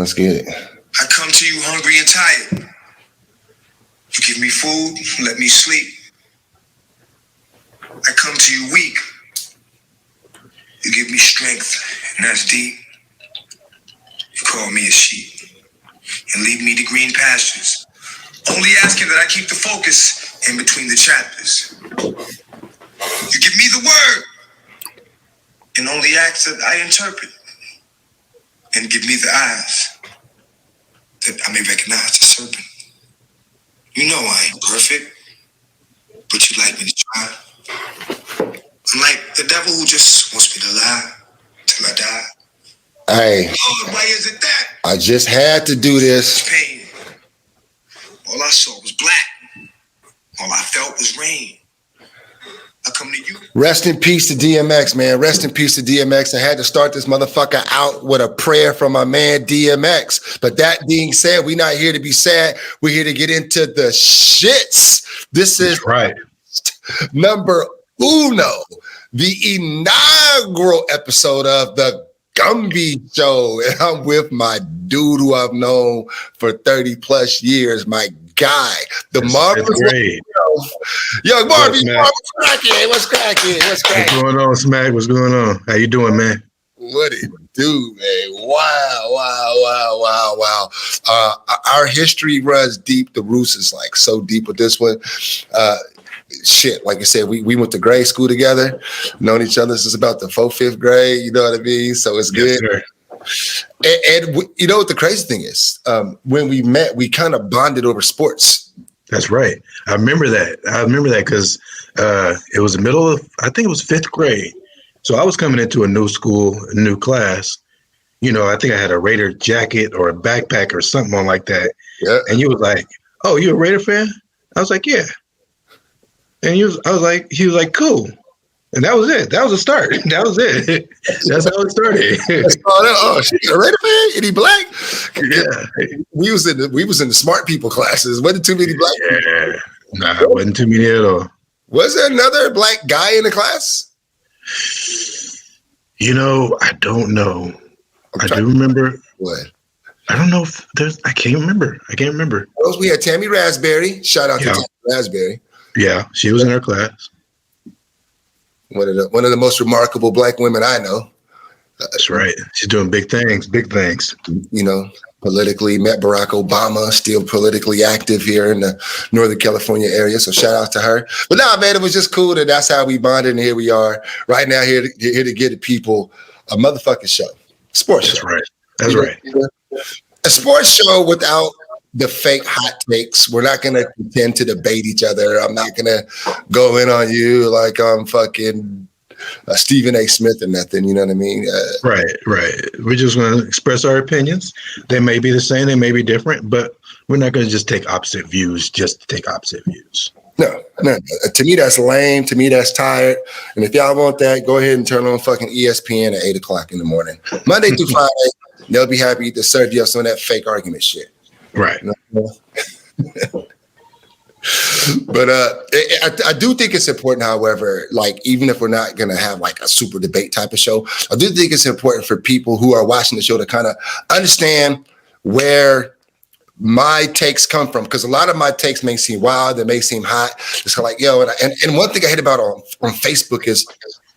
Let's get it. I come to you hungry and tired. You give me food, let me sleep. I come to you weak. You give me strength, and that's deep. You call me a sheep and lead me to green pastures. Only asking that I keep the focus in between the chapters. You give me the word and only ask that I interpret. And give me the eyes that I may recognize the serpent. You know I ain't perfect, but you like me to try. I'm like the devil who just wants me to lie till I die. Hey, Lord, why is it that? I just had to do this. Pain. All I saw was black. All I felt was rain. I come to you. Rest in peace to DMX, man. Rest in peace to DMX. I had to start this motherfucker out with a prayer from my man DMX. But that being said, we're not here to be sad. We're here to get into the shits. This is right. Number uno, the inaugural episode of the Gumby Show. And I'm with my dude who I've known for 30 plus years, my guy, the Marvelious. Young Marvy, what's cracking? What's cracking? What's cracking? What's going on, Smack? What's going on? How you doing, man? What it do, man? Wow. Our history runs deep. The roots is like so deep with this one. Shit, like I said, we went to grade school together, known each other since about the 4th, 5th grade. You know what I mean? So it's good. Sir. And you know what the crazy thing is? When we met, we kind of bonded over sports. That's right. I remember that because it was the middle of, I think it was 5th grade. So I was coming into a new school, a new class. You know, I think I had a Raider jacket or a backpack or something on like that. Yeah. And you was like, "Oh, you a Raider fan?" I was like, "Yeah." And he was like, "Cool." And that was it. That was a start. That was it. That's how it started. Oh, shit, a Raider fan? Any black? Yeah. We was in the smart people classes. Wasn't too many black people. Nah, wasn't too many at all. Was there another black guy in the class? You know, I don't know. I do remember. What? I don't know if there's. I can't remember. We had Tammy Raspberry. Shout out to Tammy Raspberry. Yeah, she was in our class. One of the most remarkable black women I know. That's right. She's doing big things. You know, politically met Barack Obama, still politically active here in the Northern California area. So shout out to her. But nah, man, it was just cool that that's how we bonded. And here we are right now here to get the people a motherfucking show. Sports show. That's right. A sports show without the fake hot takes. We're not going to pretend to debate each other. I'm not going to go in on you like I'm fucking Stephen A. Smith or nothing. You know what I mean? Right. We're just going to express our opinions. They may be the same. They may be different, but we're not going to just take opposite views just to take opposite views. No. To me, that's lame. To me, that's tired. And if y'all want that, go ahead and turn on fucking ESPN at 8 o'clock in the morning. Monday through Friday, they'll be happy to serve you up some of that fake argument shit. Right. But I do think it's important, however, like even if we're not going to have like a super debate type of show, I do think it's important for people who are watching the show to kind of understand where my takes come from, because a lot of my takes may seem wild, they may seem hot. It's kind of like, yo, and one thing I hate about on Facebook is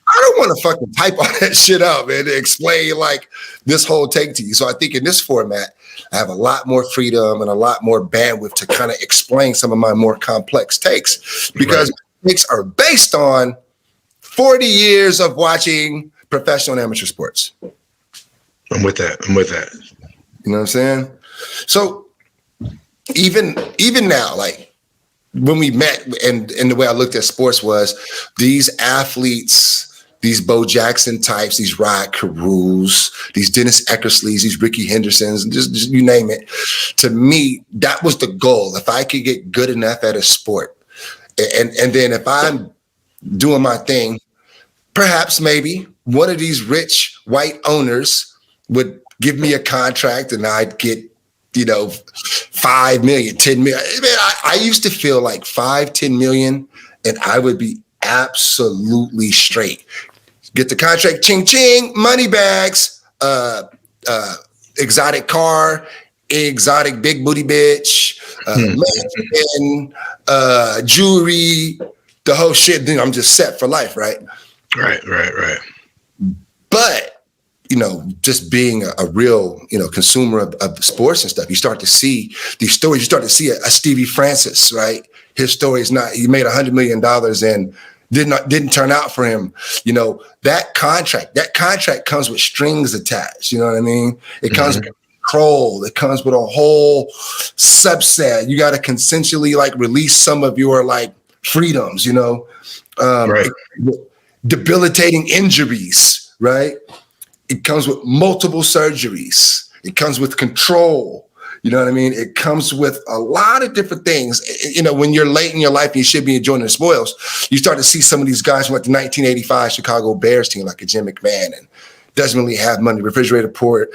I don't want to fucking type all that shit out, man, to explain like this whole take to you. So I think in this format, I have a lot more freedom and a lot more bandwidth to kind of explain some of my more complex takes, because my takes are based on 40 years of watching professional and amateur sports. I'm with that. You know what I'm saying? So even now, like when we met and the way I looked at sports was these athletes, these Bo Jackson types, these Rod Carews, these Dennis Eckersleys, these Ricky Hendersons, just you name it. To me, that was the goal. If I could get good enough at a sport, and then if I'm doing my thing, perhaps maybe one of these rich white owners would give me a contract and I'd get, 5 million, 10 million. Man, I used to feel like 5, 10 million and I would be absolutely straight. Get the contract, ching ching, money bags, exotic car, exotic big booty bitch, mansion, jewelry, the whole shit. Then I'm just set for life, right? Right. But just being a real, consumer of sports and stuff, you start to see these stories. You start to see a Stevie Francis, right? His story is not. He made $100 million and didn't turn out for him. That contract comes with strings attached. You know what I mean? It comes with control. It comes with a whole subset. You got to consensually release some of your freedoms. Right. Debilitating injuries, right? It comes with multiple surgeries. It comes with control. You know what I mean? It comes with a lot of different things. When you're late in your life and you should be enjoying the spoils, you start to see some of these guys from the 1985 Chicago Bears team, like a Jim McMahon, and doesn't really have money. Refrigerator Perry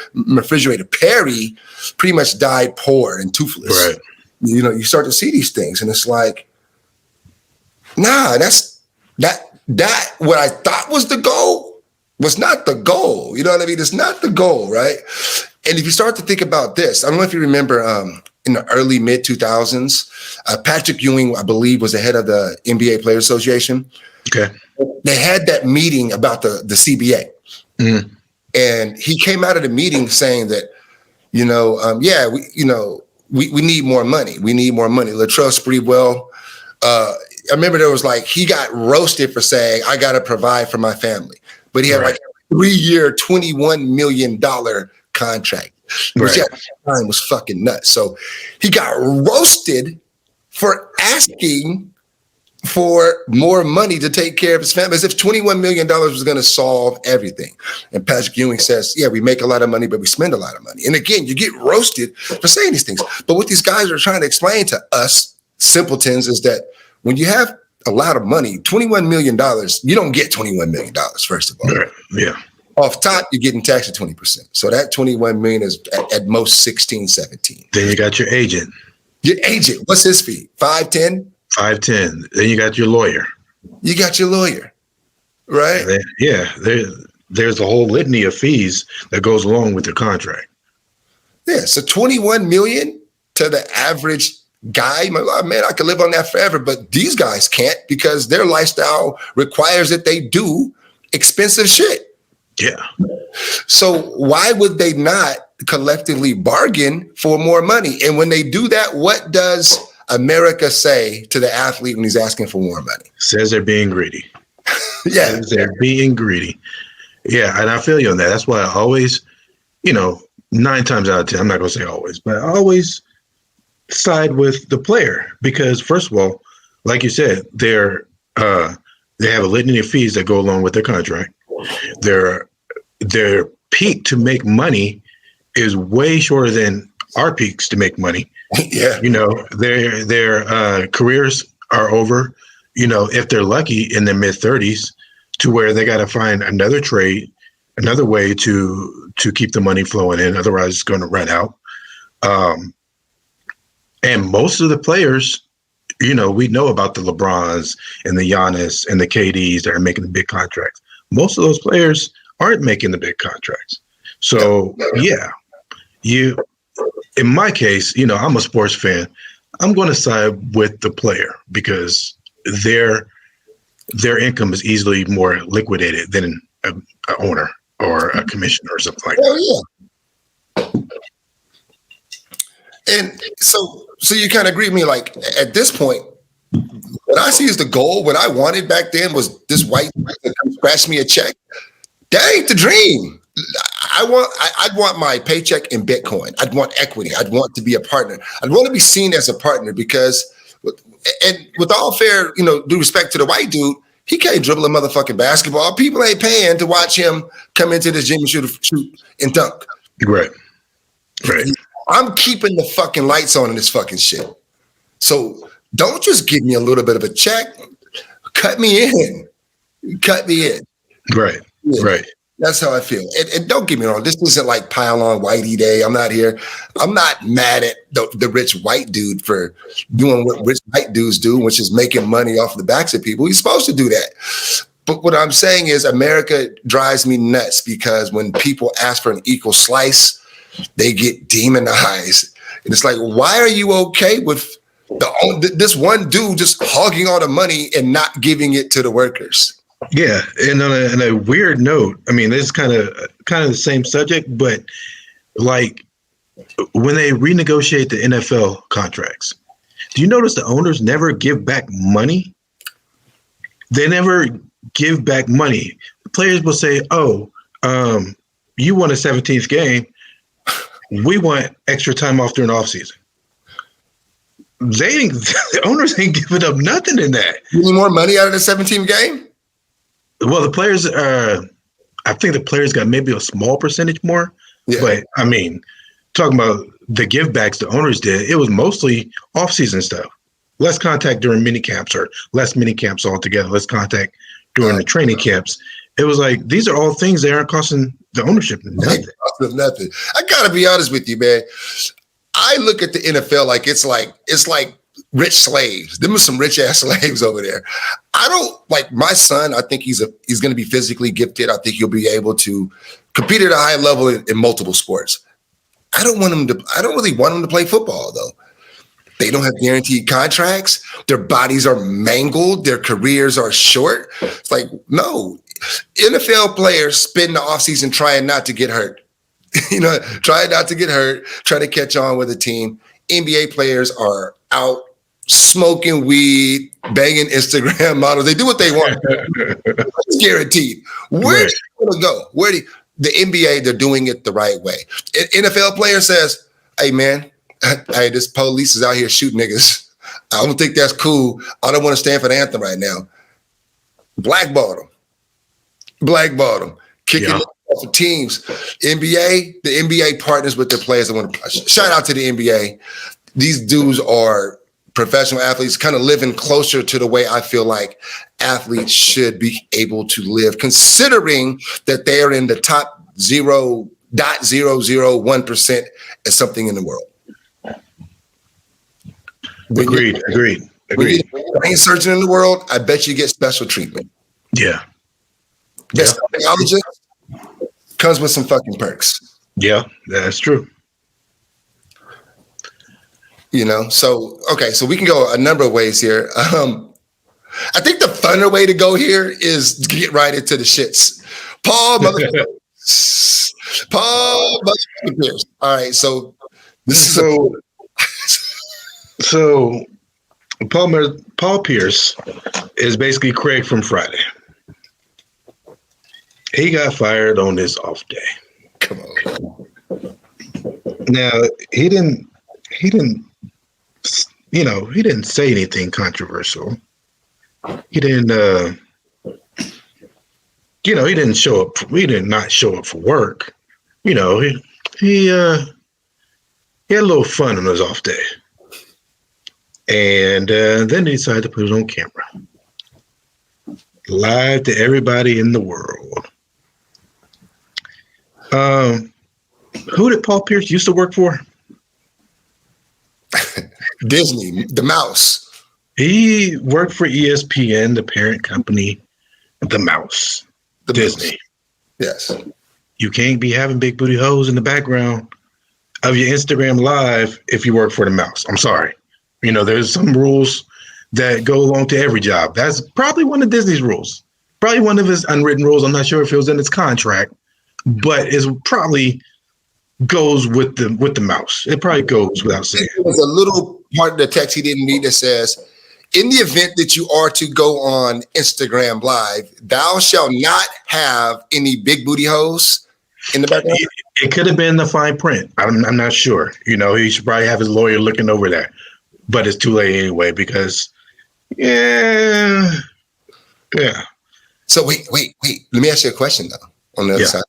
pretty much died poor and toothless. Right. You start to see these things, and it's like, nah, that what I thought was the goal was not the goal. You know what I mean? It's not the goal, right? And if you start to think about this, I don't know if you remember in the early mid 2000s, Patrick Ewing, I believe, was the head of the NBA Players Association. Okay. They had that meeting about the CBA. Mm-hmm. And he came out of the meeting saying that, we need more money. We need more money. Latrell Sprewell, I remember there was he got roasted for saying, I got to provide for my family. But he had a 3-year, $21 million contract, which at the time was fucking nuts. So he got roasted for asking for more money to take care of his family, as if $21 million was going to solve everything. And Patrick Ewing says, yeah, we make a lot of money, but we spend a lot of money. And again, you get roasted for saying these things. But what these guys are trying to explain to us simpletons is that when you have a lot of money, $21 million, you don't get $21 million, first of all. Yeah. Off top, you're getting taxed at 20%. So that $21 million is at most 16, 17. Then you got your agent. Your agent, what's his fee? 510? 510. Then you got your lawyer. You got your lawyer, right? There's a whole litany of fees that goes along with the contract. Yeah, so $21 million to the average guy, man, I could live on that forever. But these guys can't because their lifestyle requires that they do expensive shit. Yeah. So why would they not collectively bargain for more money? And when they do that, what does America say to the athlete when he's asking for more money? Says they're being greedy. Yeah. Says they're being greedy. Yeah, and I feel you on that. That's why I always, 9 times out of 10, I'm not going to say always, but I always side with the player because, first of all, like you said, they have a litany of fees that go along with their contract. Their peak to make money is way shorter than our peaks to make money. Yeah, their careers are over. If they're lucky in their mid 30s, to where they got to find another trade, another way to keep the money flowing in. Otherwise, it's going to run out. And most of the players, we know about the LeBrons and the Giannis and the KDs that are making the big contracts. Most of those players aren't making the big contracts. So, in my case, I'm a sports fan. I'm going to side with the player because their income is easily more liquidated than an owner or a commissioner or something like that. Yeah. And so you kind of agree with me, at this point, what I see as the goal, what I wanted back then was this white to come scratch me a check. That ain't the dream. I'd want my paycheck in Bitcoin. I'd want equity. I'd want to be a partner. I'd want to be seen as a partner because, and with all fair, due respect to the white dude, he can't dribble a motherfucking basketball. People ain't paying to watch him come into this gym and shoot and dunk. Right. I'm keeping the fucking lights on in this fucking shit. So don't just give me a little bit of a check. Cut me in. Right. Yeah. Right. That's how I feel. And don't get me wrong. This isn't like pile on whitey day. I'm not mad at the rich white dude for doing what rich white dudes do, which is making money off the backs of people. He's supposed to do that. But what I'm saying is America drives me nuts because when people ask for an equal slice, they get demonized. And it's like, why are you okay with this one dude just hogging all the money and not giving it to the workers? Yeah, and on a weird note, I mean, this is kind of the same subject, but like when they renegotiate the NFL contracts, do you notice the owners never give back money? They never give back money. The players will say, "Oh, you won a 17th game. We want extra time off during the offseason." The owners ain't giving up nothing in that. You need more money out of the 17th game? Well, the players, I think the players got maybe a small percentage more. Yeah. But, I mean, talking about the give backs the owners did, it was mostly off-season stuff. Less contact during mini camps or less mini camps altogether. Less contact during the training camps. It was like, these are all things that aren't costing the ownership nothing. Nothing. I got to be honest with you, man. I look at the NFL like it's like rich slaves. Them are some rich ass slaves over there. I don't like my son. I think he's going to be physically gifted. I think he'll be able to compete at a high level in multiple sports. I don't really want him to play football though. They don't have guaranteed contracts. Their bodies are mangled. Their careers are short. It's like, no, NFL players spend the offseason trying not to get hurt. Trying not to get hurt, trying to catch on with a team. NBA players are out smoking weed, banging Instagram models. They do what they want. It's guaranteed. Where do you want to go? The NBA, they're doing it the right way. An NFL player says, "Hey, man, this police is out here shooting niggas. I don't think that's cool. I don't want to stand for the anthem right now." Blackball them. Kicking off of teams. The NBA partners with their players. Shout out to the NBA. These dudes are professional athletes, kind of living closer to the way I feel like athletes should be able to live, considering that they are in the top 0.001% as something in the world. Agreed. When you're brain surgeon in the world, I bet you get special treatment. Yeah. Best technologist comes with some fucking perks. Yeah, that's true. So we can go a number of ways here. I think the funner way to go here is to get right into the shits. Paul Pierce. All right, so this is so Paul Pierce is basically Craig from Friday. He got fired on his off day. Come on. Now he didn't say anything controversial. He didn't he didn't show up. He did not show up for work. He had a little fun on his off day. And then he decided to put it on camera. Live to everybody in the world. Who did Paul Pierce used to work for? Disney, the mouse. He worked for ESPN, the parent company, the mouse. Disney. Mouse. Yes. You can't be having big booty hoes in the background of your Instagram live if you work for the mouse. I'm sorry. There's some rules that go along to every job. That's probably one of Disney's rules. Probably one of his unwritten rules. I'm not sure if it was in its contract, but it probably goes with the mouse. It probably goes without saying. There's a little part of the text he didn't read that says, "In the event that you are to go on Instagram Live, thou shalt not have any big booty hoes in the background." It could have been the fine print. I'm not sure. He should probably have his lawyer looking over that. But it's too late anyway because, yeah. So wait. Let me ask you a question though. On the other side,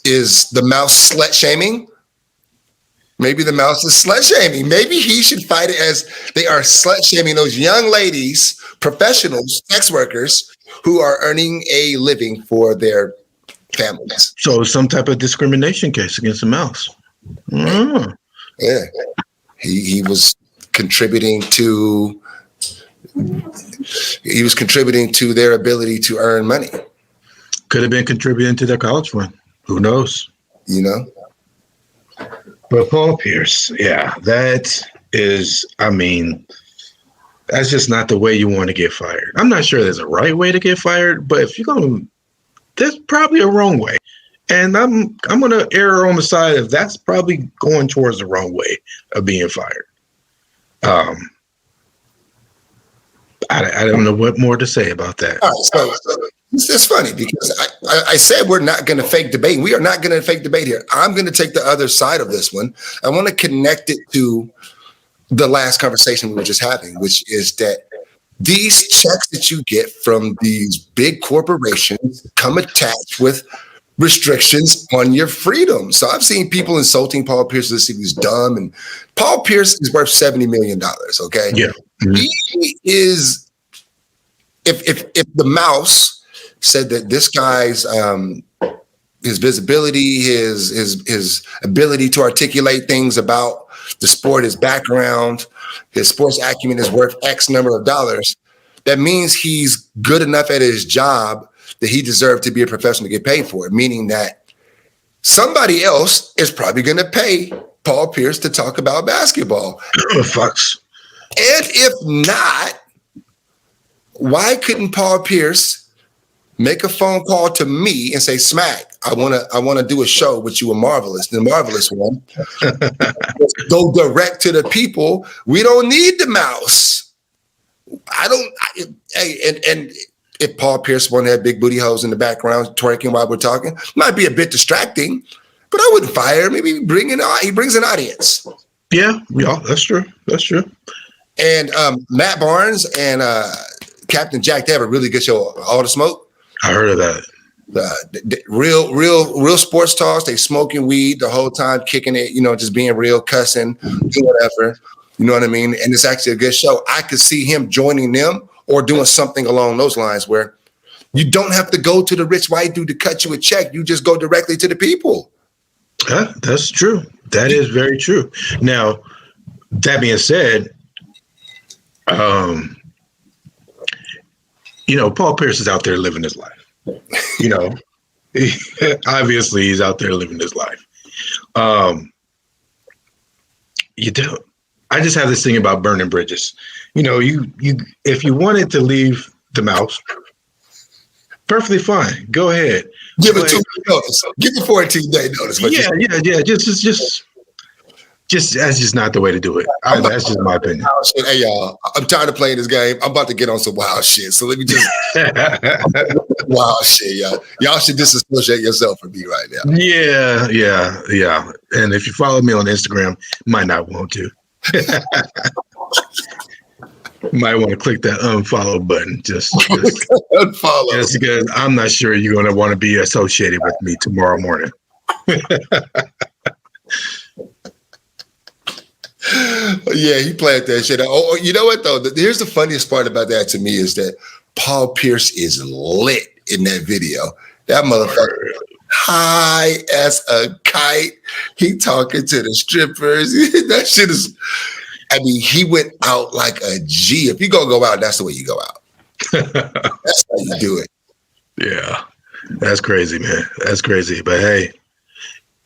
is the mouse slut shaming? Maybe the mouse is slut shaming. Maybe he should fight it as they are slut shaming those young ladies, professionals, sex workers who are earning a living for their families. So some type of discrimination case against the mouse. Yeah, he was contributing to their ability to earn money. Could have been contributing to their college fund. Who knows? But Paul Pierce, yeah, that is, I mean, that's just not the way you want to get fired. I'm not sure there's a right way to get fired, but if you're going to, there's probably a wrong way. And I'm going to err on the side of that's probably going towards the wrong way of being fired. I don't know what more to say about that. All right, so it's funny because I said we're not going to fake debate. We are not going to fake debate here. I'm going to take the other side of this one. I want to connect it to the last conversation we were just having, which is that these checks that you get from these big corporations come attached with restrictions on your freedom. So I've seen people insulting Paul Pierce as if he's dumb, and Paul Pierce is worth $70 million. Okay. Yeah. Mm-hmm. He is, if the mouse said that this guy's his visibility, his ability to articulate things about the sport, his background, his sports acumen is worth X number of dollars, that means he's good enough at his job that he deserved to be a professional to get paid for it, meaning that somebody else is probably going to pay Paul Pierce to talk about basketball. Fucks. And if not, why couldn't Paul Pierce make a phone call to me and say, Smack, I want to do a show with you, the Marvelious one. Go direct to the people. We don't need the mouse. And if Paul Pierce wanted to have big booty hoes in the background twerking while we're talking, might be a bit distracting, but I wouldn't fire him. Maybe he brings an audience. Yeah, that's true. That's true. And Matt Barnes and Captain Jack, they have a really good show, All the Smoke. I heard of that. Real sports talks. They smoking weed the whole time, kicking it, just being real, cussing, doing whatever. You know what I mean? And it's actually a good show. I could see him joining them or doing something along those lines where you don't have to go to the rich white dude to cut you a check. You just go directly to the people. That's true. That is very true. Now, that being said, Paul Pierce is out there living his life. Obviously he's out there living his life. I just have this thing about burning bridges. You if you wanted to leave the mouse, perfectly fine. Go ahead. Give it 2 week notice. Give it 14-day notice. Yeah. Just that's just not the way to do it. That's just my opinion. Hey y'all, I'm tired of playing this game. I'm about to get on some wild shit. So let me just wild shit, y'all. Y'all should disassociate yourself from me right now. Yeah. And if you follow me on Instagram, might not want to. Might want to click that unfollow button. Just unfollow. Just because I'm not sure you're going to want to be associated with me tomorrow morning. Yeah, he played that shit. Oh, you know what though? Here's the funniest part about that to me is that Paul Pierce is lit in that video. That motherfucker high as a kite. He talking to the strippers. That shit is. I mean, he went out like a G. If you go out, that's the way you go out. That's how you do it. Yeah, that's crazy, man. That's crazy. But hey,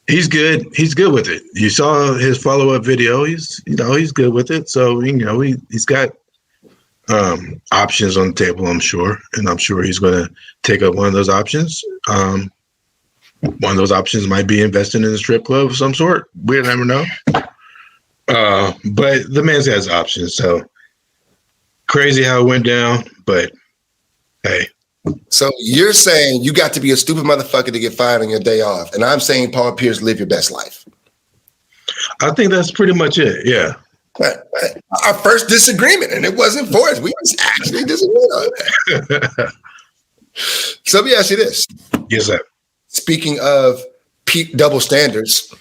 he's good. He's good with it. You saw his follow-up video. He's good with it. So he's got options on the table, I'm sure, and I'm sure he's going to take up one of those options. One of those options might be investing in a strip club of some sort. We'll never know. But the man's has options. So crazy how it went down. But hey. So you're saying you got to be a stupid motherfucker to get fired on your day off. And I'm saying, Paul Pierce, live your best life. I think that's pretty much it. Yeah. Our first disagreement, and it wasn't for us. We just actually disagreed on that. So let me ask you this. Yes, sir. Speaking of double standards,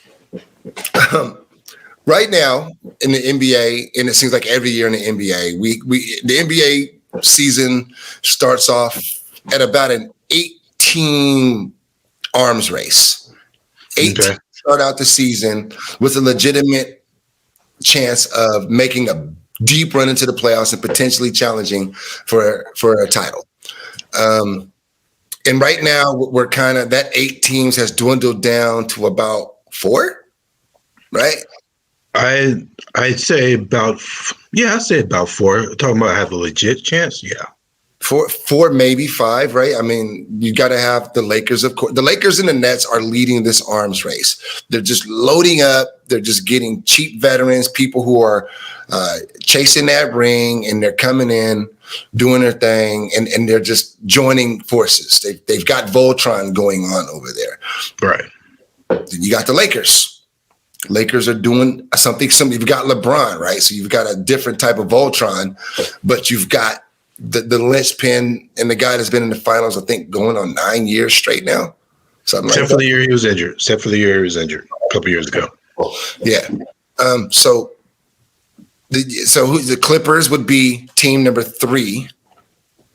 right now in the NBA, and it seems like every year in the NBA, the NBA season starts off at about an 18 arms race. 18 start out the season with a legitimate chance of making a deep run into the playoffs and potentially challenging for a title. And right now we're kind of that 8 teams has dwindled down to about 4. right? I'd say about I'd say about 4. Talking about have a legit chance, yeah. Four, maybe 5, right? I mean, you got to have the Lakers, of course. The Lakers and the Nets are leading this arms race. They're just loading up. They're just getting cheap veterans, people who are chasing that ring, and they're coming in, doing their thing, and they're just joining forces. They've got Voltron going on over there. Right. Then you got the Lakers. Lakers are doing something. You've got LeBron, right? So you've got a different type of Voltron, but you've got the linchpin and the guy that's been in the finals, I think, going on 9 years straight now. Something Except like for that. the year he was injured. Except for the year he was injured a couple years ago. Yeah. So the Clippers would be team number 3,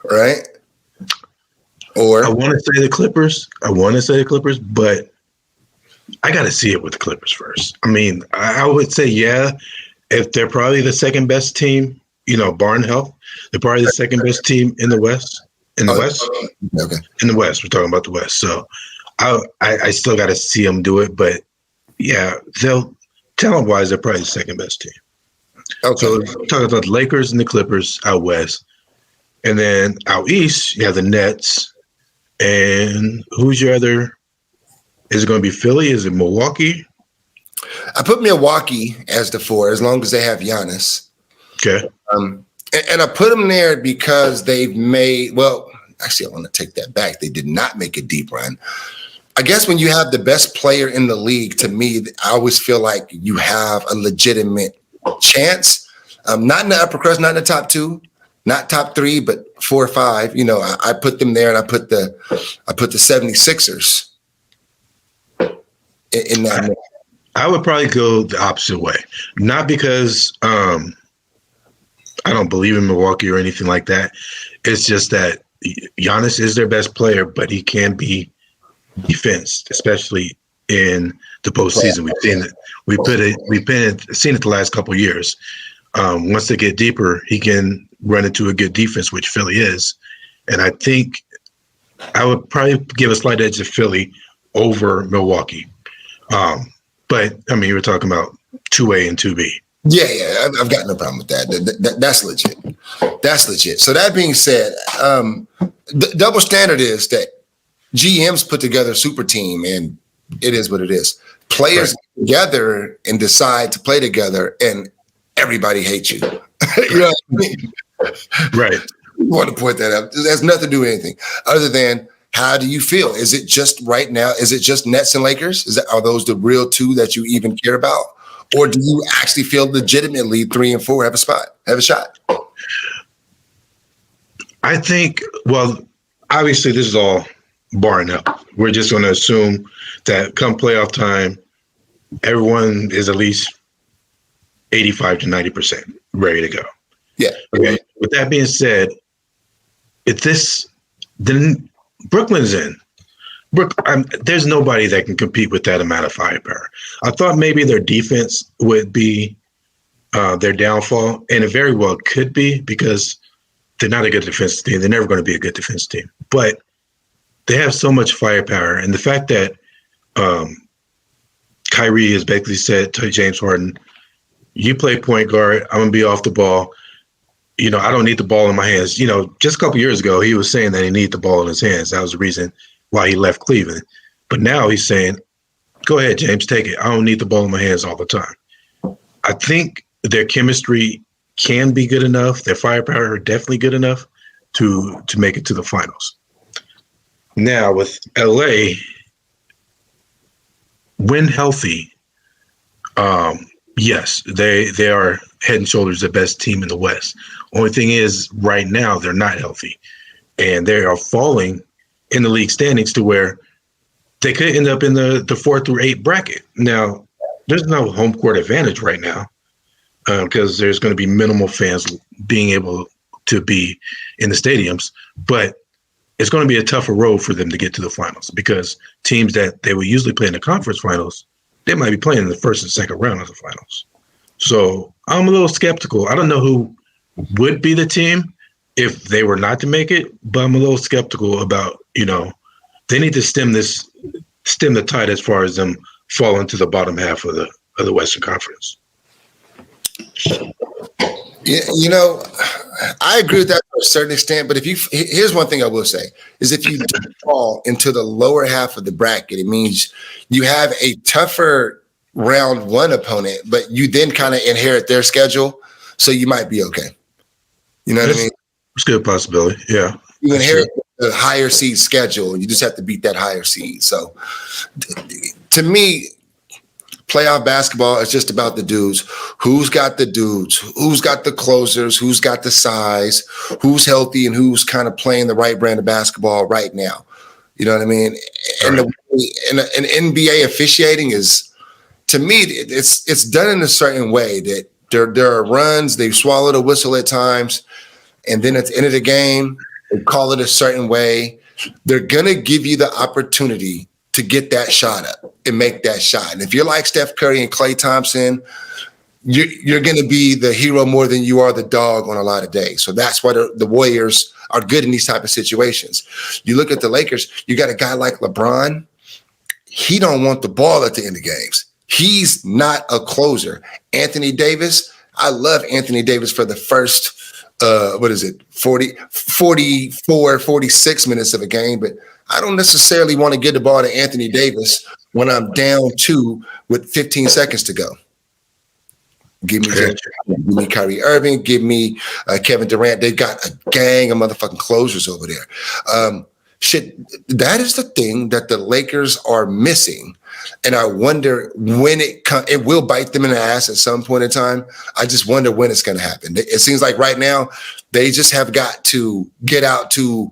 right? Or I want to say the Clippers, but I got to see it with the Clippers first. I mean, I would say, if they're probably the second best team, barring health, they're probably the second best team in the West. In the West? Okay. In the West. We're talking about the West. So I still got to see them do it. But, talent-wise, they're probably the second best team. Okay. So we're talking about the Lakers and the Clippers out West. And then out East, you have the Nets. And who's your other? Is it going to be Philly? Is it Milwaukee? I put Milwaukee as the 4, as long as they have Giannis. Okay. And I put them there because they've made, actually, I want to take that back. They did not make a deep run. I guess when you have the best player in the league, to me, I always feel like you have a legitimate chance. Not in the upper crust, not in the top 2, not top 3, but 4 or 5. I put them there, and I put the 76ers in that. I would probably go the opposite way. Not because I don't believe in Milwaukee or anything like that. It's just that Giannis is their best player, but he can be defensed, especially in the postseason. We've seen it. We've seen it the last couple of years. Once they get deeper, he can run into a good defense, which Philly is. And I think I would probably give a slight edge to Philly over Milwaukee. But I mean, you were talking about 2A and 2B. Yeah, I've got no problem with that. That's legit. That's legit. So that being said, the double standard is that GMs put together a super team, and it is what it is. Players get together and decide to play together, and everybody hates you. You know what I mean? Right. You want to point that out. It has nothing to do with anything other than how do you feel? Is it just right now? Is it just Nets and Lakers? Are those the real 2 that you even care about? Or do you actually feel legitimately 3 and 4 have a shot? I think, obviously this is all barring up. We're just going to assume that come playoff time, everyone is at least 85 to 90% ready to go. Yeah. Okay. With that being said, then Brooklyn's in. There's nobody that can compete with that amount of firepower. I thought maybe their defense would be their downfall, and it very well could be because they're not a good defensive team. They're never going to be a good defensive team. But they have so much firepower, and the fact that Kyrie has basically said to James Harden, you play point guard, I'm going to be off the ball. I don't need the ball in my hands. Just a couple years ago, he was saying that he needed the ball in his hands. That was the reason why he left Cleveland. But now he's saying, go ahead, James, take it. I don't need the ball in my hands all the time. I think their chemistry can be good enough. Their firepower are definitely good enough to make it to the finals. Now with LA, when healthy, yes, they are head and shoulders the best team in the West. Only thing is right now they're not healthy, and they are falling in the league standings to where they could end up in the 4 through 8 bracket. Now, there's no home court advantage right now because there's going to be minimal fans being able to be in the stadiums, but it's going to be a tougher road for them to get to the finals because teams that they would usually play in the conference finals, they might be playing in the first and second round of the finals. So I'm a little skeptical. I don't know who would be the team if they were not to make it, but I'm a little skeptical about, they need to stem the tide as far as them falling to the bottom half of of the Western Conference. Yeah, I agree with that to a certain extent. But here's one thing I will say is if you do fall into the lower half of the bracket, it means you have a tougher round one opponent, but you then kind of inherit their schedule, so you might be okay. You know what I mean? It's a good possibility. Yeah, you inherit the higher seed schedule, and you just have to beat that higher seed. So, to me, playoff basketball is just about the dudes. Who's got the dudes? Who's got the closers? Who's got the size? Who's healthy and who's kind of playing the right brand of basketball right now? You know what I mean? And and NBA officiating is, to me, it's done in a certain way that there are runs, they swallow the whistle at times, and then at the end of the game, they call it a certain way. They're gonna give you the opportunity to get that shot up and make that shot. And if you're like Steph Curry and Klay Thompson, you're going to be the hero more than you are the dog on a lot of days. So that's why the Warriors are good in these type of situations. You look at the Lakers, you got a guy like LeBron. He don't want the ball at the end of games. He's not a closer. Anthony Davis, I love Anthony Davis for the first, 44, 46 minutes of a game, but I don't necessarily want to get the ball to Anthony Davis when I'm down 2 with 15 seconds to go. Give me Kyrie Irving, give me Kevin Durant. They've got a gang of motherfucking closers over there. That is the thing that the Lakers are missing. And I wonder when it will bite them in the ass at some point in time. I just wonder when it's going to happen. It seems like right now they just have got to get out to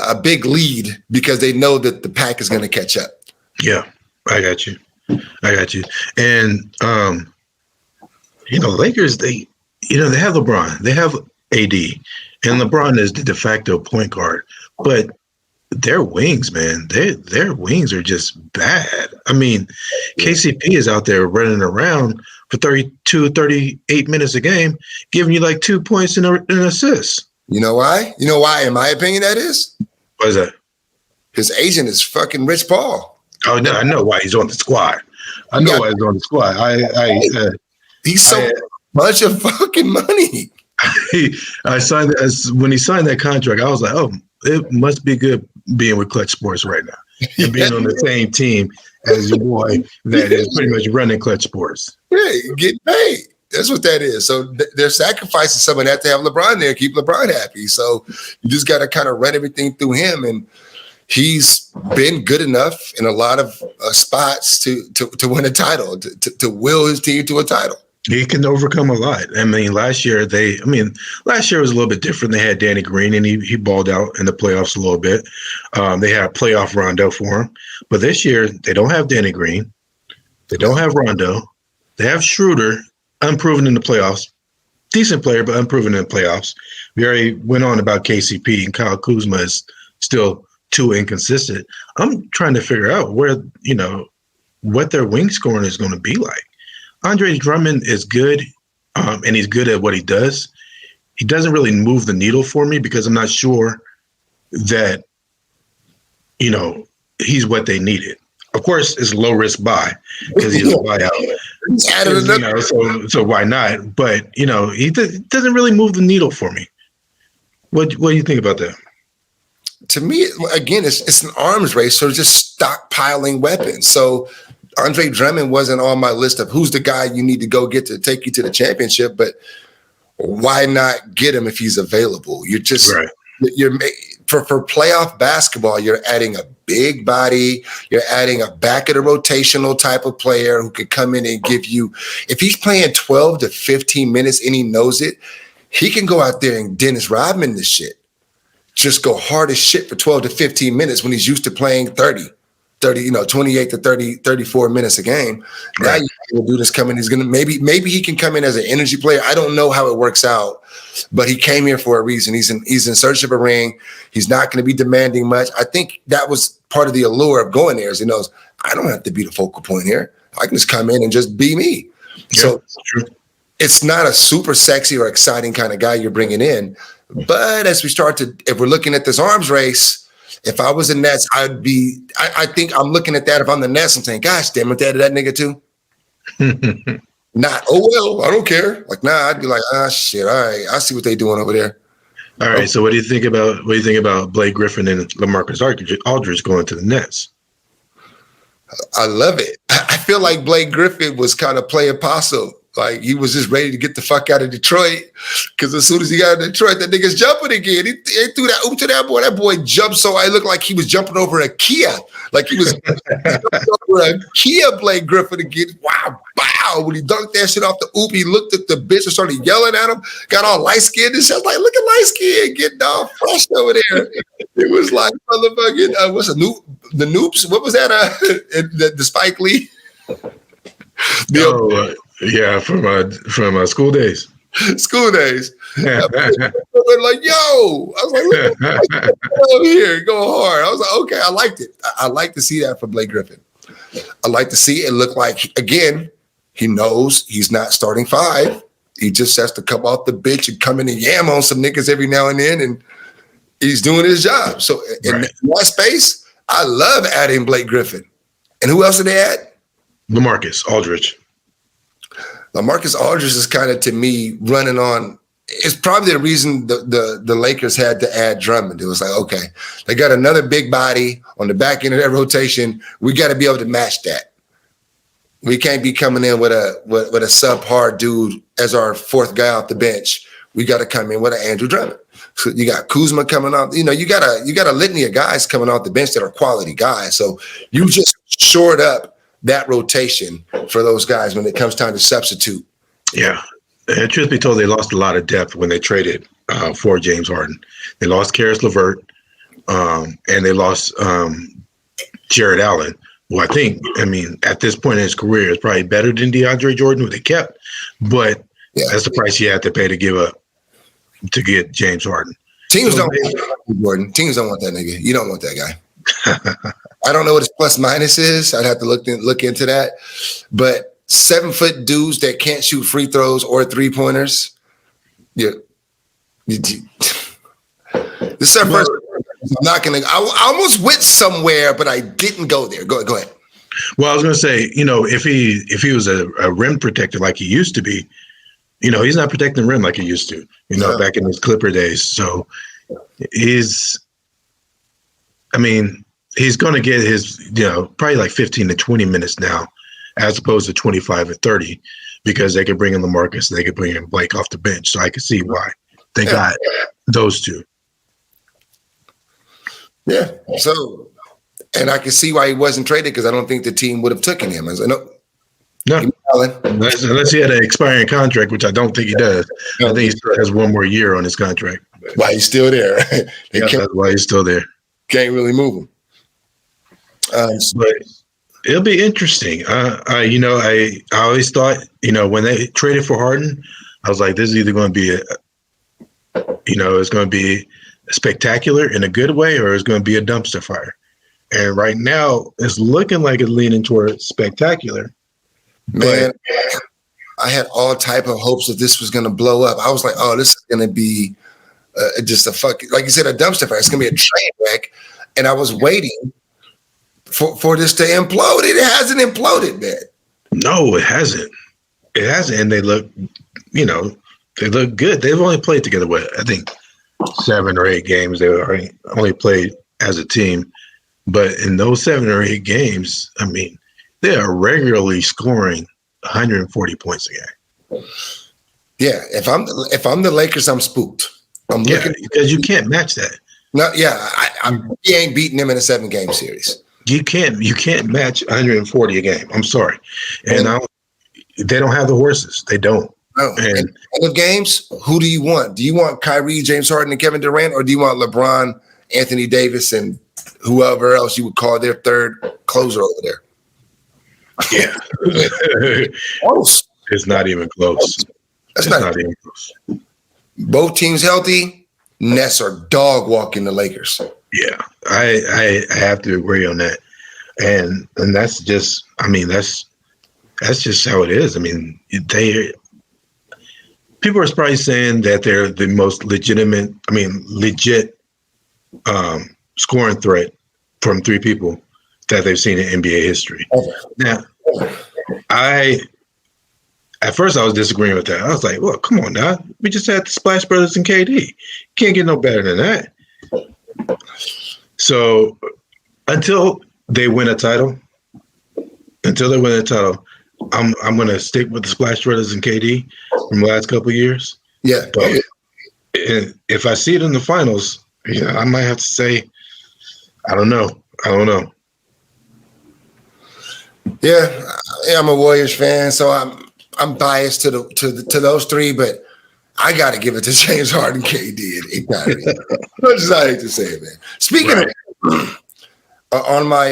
a big lead because they know that the pack is going to catch up. Yeah, I got you. And, Lakers, they have LeBron, they have AD, and LeBron is the de facto point guard, but their wings, man, their wings are just bad. I mean, KCP is out there running around for 32, 38 minutes a game, giving you like 2 points and an assist. You know why? You know why, in my opinion, that is? What is that? His agent is fucking Rich Paul. Oh, no, I know why he's on the squad. Why he's on the squad. He's so much of fucking money. When he signed that contract, I was like, oh, it must be good being with Clutch Sports right now and being on the same team as your boy that is pretty much running Clutch Sports. Yeah, getting paid. That's what that is. So they're sacrificing some of that to have LeBron there, keep LeBron happy. So you just got to kind of run everything through him. And he's been good enough in a lot of spots to win a title, to will his team to a title. He can overcome a lot. I mean, last year was a little bit different. They had Danny Green, and he balled out in the playoffs a little bit. They had a playoff Rondo for him. But this year, they don't have Danny Green. They don't have Rondo. They have Schroeder, unproven in the playoffs. Decent player, but unproven in the playoffs. We already went on about KCP, and Kyle Kuzma is still too inconsistent. I'm trying to figure out what their wing scoring is going to be like. Andre Drummond is good, and he's good at what he does. He doesn't really move the needle for me because I'm not sure that, he's what they needed. Of course, it's low risk buy because he's a buyout. So why not? But, he doesn't really move the needle for me. What do you think about that? To me, again, it's an arms race, so just stockpiling weapons. So Andre Drummond wasn't on my list of who's the guy you need to go get to take you to the championship, but why not get him if he's available? You're just for playoff basketball, you're adding a big body, you're adding a back of the rotational type of player who could come in and give you, if he's playing 12 to 15 minutes and he knows it, he can go out there and Dennis Rodman this shit. Just go hard as shit for 12 to 15 minutes when he's used to playing 28 to 30, 34 minutes a game. Right. Now you do this coming. He's going to maybe he can come in as an energy player. I don't know how it works out, but he came here for a reason. He's in search of a ring. He's not going to be demanding much. I think that was part of the allure of going there is he knows I don't have to be the focal point here. I can just come in and just be me. Yeah, so it's not a super sexy or exciting kind of guy you're bringing in. But as we start if we're looking at this arms race, if I was the Nets, I think I'm looking at that. If I'm the Nets, I'm saying, gosh, damn it, that nigga too. Not, oh, well, I don't care. Like, nah, I'd be like, shit, all right, I see what they doing over there. All right, so what do you think about Blake Griffin and LaMarcus Aldridge going to the Nets? I love it. I feel like Blake Griffin was kind of playing possum. Like, he was just ready to get the fuck out of Detroit, because as soon as he got in Detroit, that nigga's jumping again. He threw that oop to that boy. That boy jumped so I looked like he was jumping over a Kia. Like he was over a Kia, Blake Griffin again. Wow, wow. When he dunked that shit off the oop, he looked at the bitch and started yelling at him. Got all light-skinned and shit. I was like, look at light-skinned getting all fresh over there. It was like motherfucking, what's the Noops? What was that? The Spike Lee? Yeah, from school days. School days. Like, yo, I was like, look over here, go hard. I was like, okay, I liked it. I like to see that from Blake Griffin. I like to see it look like, again, he knows he's not starting five. He just has to come off the bench and come in and yam on some niggas every now and then, and he's doing his job. So in that space, I love adding Blake Griffin. And who else did they add? LaMarcus Aldridge. LaMarcus Aldridge is kind of, to me, running on. It's probably the reason the Lakers had to add Drummond. It was like, okay, they got another big body on the back end of that rotation. We got to be able to match that. We can't be coming in with a subpar dude as our fourth guy off the bench. We got to come in with an Andrew Drummond. So you got Kuzma coming off. You know, you got a litany of guys coming off the bench that are quality guys. So you just shored up that rotation for those guys when it comes time to substitute. Yeah. And truth be told, they lost a lot of depth when they traded for James Harden. They lost Karis LeVert, and they lost Jared Allen, who I mean, at this point in his career is probably better than DeAndre Jordan, who they kept, but that's the price you had to pay to give up to get James Harden. Teams don't want Jordan. Teams don't want that nigga. You don't want that guy. I don't know what his plus minus is. I'd have to look into that. But 7-foot dudes that can't shoot free throws or 3-pointers. Yeah. This is our first. I'm not gonna. I almost went somewhere, but I didn't go there. Go ahead. Well, I was gonna say, you know, if he was a rim protector like he used to be, you know, he's not protecting the rim like he used to. You know, back in his Clipper days. So he's going to get his, you know, probably like 15 to 20 minutes now, as opposed to 25 or 30, because they could bring in LaMarcus and they could bring in Blake off the bench. So I can see why they got those two. Yeah. So, and I can see why he wasn't traded, because I don't think the team would have taken him. I was like, no. Unless he had an expiring contract, which I don't think he does. I think he still has one more year on his contract. Why he's still there? That's why he's still there. Can't really move him. But it'll be interesting. I always thought, you know, when they traded for Harden, I was like, this is either going to be it's going to be spectacular in a good way, or it's going to be a dumpster fire. And right now, it's looking like it's leaning toward spectacular. Man, I had all type of hopes that this was going to blow up. I was like, oh, this is going to be just a like you said, a dumpster fire. It's going to be a train wreck. And I was waiting for this to implode. It hasn't imploded, man. No, it hasn't. It hasn't. And they look good. They've only played together, I think 7 or 8 games. They only played as a team. But in those 7 or 8 games, I mean, they are regularly scoring 140 points a game. Yeah, if I'm the Lakers, I'm spooked. I'm looking because you can't match that. No, he ain't beating them in a 7-game series. You can't match 140 a game. I'm sorry, and they don't have the horses. They don't. No. And of games, who do you want? Do you want Kyrie, James Harden, and Kevin Durant, or do you want LeBron, Anthony Davis, and whoever else you would call their third closer over there? Yeah. Close. It's not even close. It's not even close. Both teams healthy. Nets are dog walking the Lakers. Yeah, I have to agree on that. And that's just, that's just how it is. I mean, people are probably saying that they're the most legit scoring threat from 3 people that they've seen in NBA history. Now, I At first, I was disagreeing with that. I was like, well, come on now. We just had the Splash Brothers and KD. Can't get no better than that. So until they win a title, I'm going to stick with the Splash Brothers and KD from the last couple of years. Yeah. But if I see it in the finals, I might have to say, I don't know. Yeah, I'm a Warriors fan, so I'm biased to those three, but I got to give it to James Harden, KD. It got to be. Much I hate to say it, man. Speaking of, on my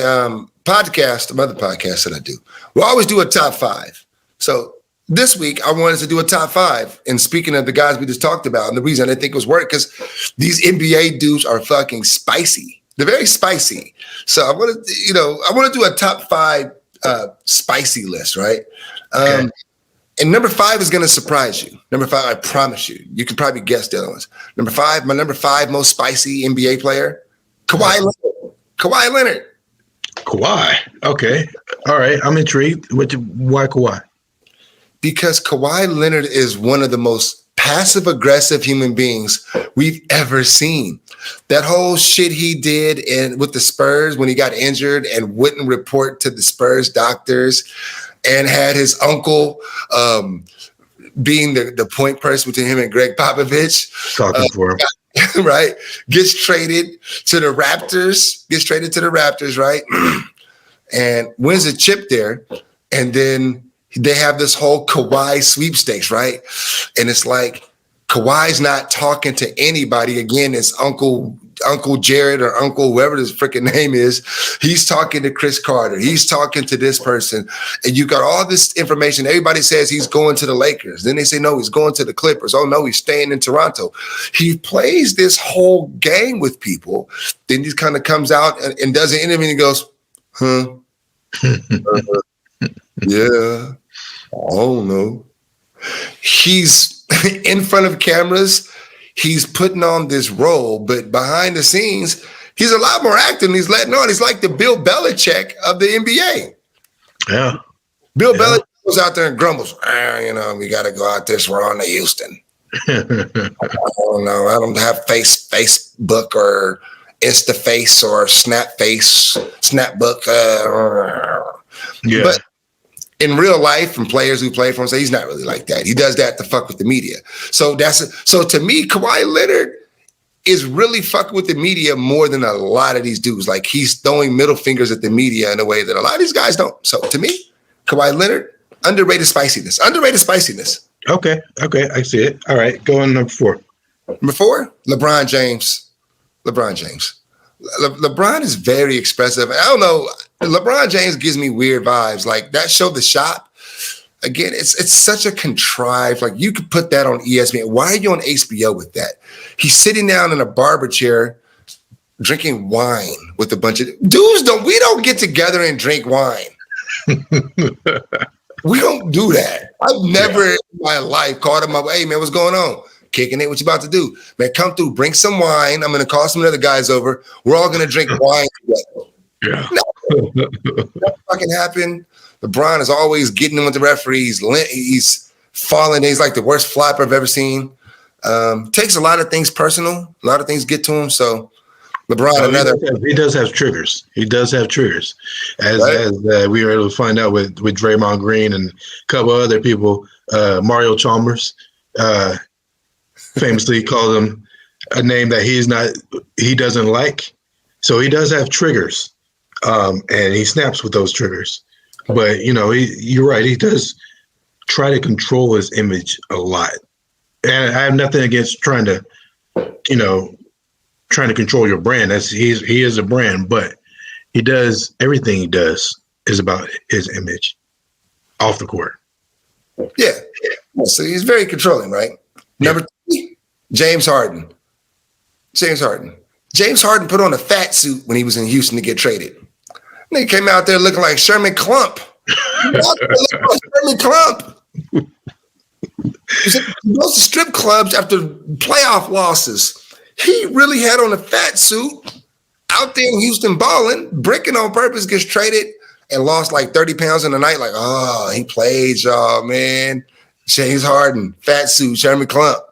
podcast, the other podcast that I do, we always do a top five. So this week, I wanted to do a top five. And speaking of the guys we just talked about, and the reason I didn't think it was work, because these NBA dudes are fucking spicy. They're very spicy. So I want to do a top five spicy list, right? Okay. And number five is going to surprise you. Number five, I promise you. You can probably guess the other ones. My number five most spicy NBA player, Kawhi Leonard. Kawhi Leonard. Kawhi. Okay. All right. I'm intrigued. Why Kawhi? Because Kawhi Leonard is one of the most passive-aggressive human beings we've ever seen. That whole shit he did with the Spurs when he got injured and wouldn't report to the Spurs doctors, and had his uncle being the point person between him and Greg Popovich. Talking for him. Right? Gets traded to the Raptors, right? And wins a chip there. And then they have this whole Kawhi sweepstakes, right? And it's like Kawhi's not talking to anybody. Again, it's Uncle Jared or Uncle whoever his freaking name is. He's talking to Chris Carter. He's talking to this person. And you got all this information. Everybody says he's going to the Lakers. Then they say, no, he's going to the Clippers. Oh, no, he's staying in Toronto. He plays this whole game with people. Then he kind of comes out and does an interview and he goes, huh? Yeah. I don't know. He's in front of cameras. He's putting on this role, but behind the scenes, he's a lot more active. He's letting on. He's like the Bill Belichick of the NBA. Yeah. Bill Belichick goes out there and grumbles. We got to go out this. We're on to Houston. I don't know. I don't have Facebook or InstaFace or Snapbook. Yeah. But in real life, from players who play for him, say he's not really like that. He does that to fuck with the media. So to me, Kawhi Leonard is really fucking with the media more than a lot of these dudes. Like, he's throwing middle fingers at the media in a way that a lot of these guys don't. So to me, Kawhi Leonard, underrated spiciness. Okay, I see it. All right, go on number four. Number four, LeBron James. LeBron is very expressive. I don't know. LeBron James gives me weird vibes. Like that show, The Shop. Again, it's such a contrived. Like you could put that on ESPN. Why are you on HBO with that? He's sitting down in a barber chair, drinking wine with a bunch of dudes. We don't get together and drink wine. We don't do that. I've never in my life called him up. Hey man, what's going on? Kicking it. What you about to do? Man, come through. Bring some wine. I'm going to call some other guys over. We're all going to drink wine together. Yeah. That fucking happened. LeBron is always getting him with the referees. He's falling. He's like the worst flapper I've ever seen. Takes a lot of things personal. A lot of things get to him. So LeBron, he does have triggers. As we were able to find out with Draymond Green and a couple other people, Mario Chalmers, famously called him a name that he doesn't like. So he does have triggers, and he snaps with those triggers. But you're right. He does try to control his image a lot, and I have nothing against trying to control your brand. He is a brand, but everything he does is about his image off the court. Yeah. So he's very controlling, right? Yeah. Number 3, James Harden. James Harden put on a fat suit when he was in Houston to get traded. And he came out there looking like Sherman Klump. He goes to strip clubs after playoff losses. He really had on a fat suit out there in Houston balling, bricking on purpose, gets traded and lost like 30 pounds in a night. Like, oh, he played y'all, man. James Harden, Fat Suit, Sherman Clump.